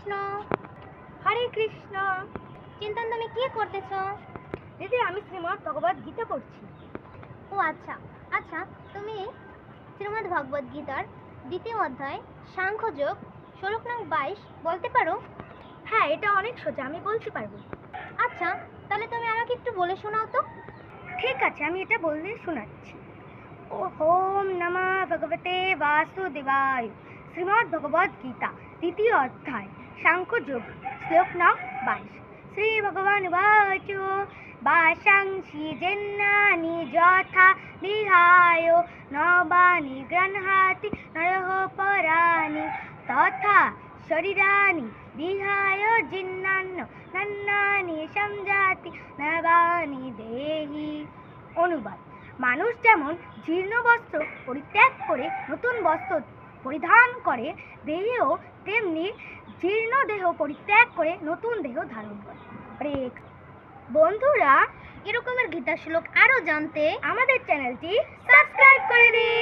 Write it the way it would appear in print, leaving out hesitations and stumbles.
কৃষ্ণ। হরে কৃষ্ণ। চিন্তন, তুমি কি করতেছো? দিদি, আমি শ্রীমদ্ ভগবদ গীতা পড়ছি। ও আচ্ছা আচ্ছা, তুমি শ্রীমদ্ ভগবদ গীতার দ্বিতীয় অধ্যায় সাংখ্যযোগ শ্লোক নং 22 বলতে পারো? হ্যাঁ, এটা অনেক সোজা, আমি বলতে পারবো। আচ্ছা, তাহলে তুমি আমাকে একটু বলে শোনাও তো। ঠিক আছে, আমি এটা বললে শোনাচ্ছি। ওম নমঃ ভগবতে বাসুদেবায়। শ্রীমদ্ ভগবদ গীতা দ্বিতীয় অধ্যায় সাংখ্যযোগ শ্লোক নং 22। শ্রী ভগবান উবাচ বাসাংসি জন্যানি যথা বিহায় নবানি গৃহ্ণাতি নরঃ পরাণি তথা শরীরানি বিহায় জিন্নান্নানি সংজাতি নবানি দেহি। অনুবাদ: মানুষ যেমন জীর্ণ বস্ত্র পরিত্যাগ করে নতুন বস্ত্র পরিধান করে, দেহেও তেমনি জীর্ণ দেহ পরিত্যাগ করে নতুন দেহ ধারণ করে। বন্ধুরা, এরকমের গীতা শ্লোক আরো জানতে আমাদের চ্যানেলটি সাবস্ক্রাইব করে দিন।